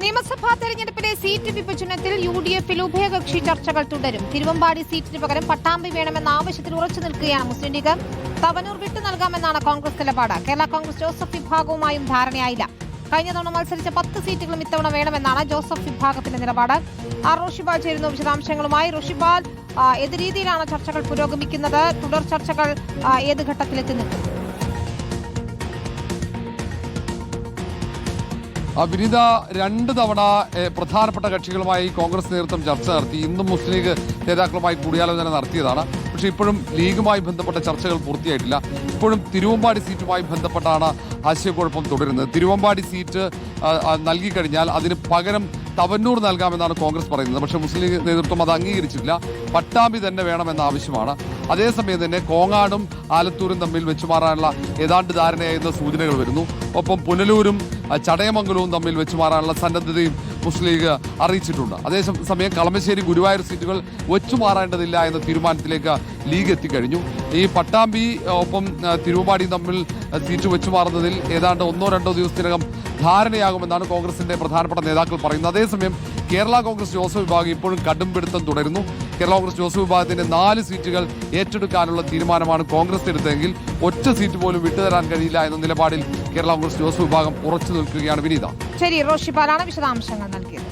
നിയമസഭാ തെരഞ്ഞെടുപ്പിലെ സീറ്റ് വിഭജനത്തിൽ UDF-ൽ ഉഭയകക്ഷി ചർച്ചകൾ തുടരും. തിരുവമ്പാടി സീറ്റിന് പകരം പട്ടാമ്പി വേണമെന്ന ആവശ്യത്തിൽ ഉറച്ചു നിൽക്കുകയാണ് മുസ്ലിം ലീഗ്. തവനൂർ വിട്ടു നൽകാമെന്നാണ് കോൺഗ്രസ് നിലപാട്. കേരള കോൺഗ്രസ് ജോസഫ് വിഭാഗവുമായും ധാരണയായില്ല. കഴിഞ്ഞ തവണ മത്സരിച്ച 10 സീറ്റുകളും ഇത്തവണ വേണമെന്നാണ് ജോസഫ് വിഭാഗത്തിന്റെ നിലപാട്. റോഷിബാൽ ചേരുന്നു വിശദാംശങ്ങളുമായി. റോഷിബാൽ, ഏത് രീതിയിലാണ് ചർച്ചകൾ പുരോഗമിക്കുന്നത്? തുടർ ചർച്ചകൾ ഏത് ഘട്ടത്തിലെത്തി നിൽക്കുന്നു? വിനീത, 2 തവണ പ്രധാനപ്പെട്ട കക്ഷികളുമായി കോൺഗ്രസ് നേതൃത്വം ചർച്ച നടത്തി. ഇന്നും മുസ്ലിം ലീഗ് നേതാക്കളുമായി കൂടിയാലോചന നടത്തിയതാണ്. പക്ഷേ ഇപ്പോഴും ലീഗുമായി ബന്ധപ്പെട്ട ചർച്ചകൾ പൂർത്തിയായിട്ടില്ല. ഇപ്പോഴും തിരുവമ്പാടി സീറ്റുമായി ബന്ധപ്പെട്ടാണ് ആശയക്കുഴപ്പം തുടരുന്നത്. തിരുവമ്പാടി സീറ്റ് നൽകിക്കഴിഞ്ഞാൽ അതിന് പകരം തവന്നൂർ നൽകാമെന്നാണ് കോൺഗ്രസ് പറയുന്നത്. പക്ഷേ മുസ്ലിം ലീഗ് നേതൃത്വം അത് അംഗീകരിച്ചിട്ടില്ല. പട്ടാമ്പി തന്നെ വേണമെന്ന ആവശ്യമാണ്. അതേസമയം തന്നെ കോങ്ങാടും ആലത്തൂരും തമ്മിൽ വെച്ചുമാറാനുള്ള ഏതാണ്ട് ധാരണയായിരുന്ന സൂചനകൾ വരുന്നു. ഒപ്പം പുനലൂരും ചടയമംഗലവും തമ്മിൽ വെച്ചുമാറാനുള്ള സന്നദ്ധതയും മുസ്ലിം ലീഗ് അറിയിച്ചിട്ടുണ്ട്. അതേസമയം കളമശ്ശേരി ഗുരുവായൂർ സീറ്റുകൾ വെച്ചുമാറേണ്ടതില്ല എന്ന തീരുമാനത്തിലേക്ക് ലീഗ് എത്തിക്കഴിഞ്ഞു. ഈ പട്ടാമ്പി ഒപ്പം തിരുവമ്പാടിയും തമ്മിൽ സീറ്റ് വെച്ചുമാറുന്നതിൽ ഏതാണ്ട് 1-2 ദിവസത്തിനകം ധാരണയാകുമെന്നാണ് കോൺഗ്രസിന്റെ പ്രധാനപ്പെട്ട നേതാക്കൾ പറയുന്നത്. അതേസമയം കേരള കോൺഗ്രസ് ജോസഫ് വിഭാഗം ഇപ്പോഴും കടുംപിടുത്തം തുടരുന്നു. കേരള കോൺഗ്രസ് ജോസഫ് വിഭാഗത്തിന്റെ 4 സീറ്റുകൾ ഏറ്റെടുക്കാനുള്ള തീരുമാനമാണ് കോൺഗ്രസ് എടുത്തതെങ്കിൽ ഒറ്റ സീറ്റ് പോലും വിട്ടുതരാൻ കഴിയില്ല എന്ന നിലപാടിൽ കേരള കോൺഗ്രസ് ജോസഫ് വിഭാഗം ഉറച്ചു നിൽക്കുകയാണ്. വിനീത, ശരി, റോഷിബാലാണ് വിശദാംശങ്ങൾ നൽകിയത്.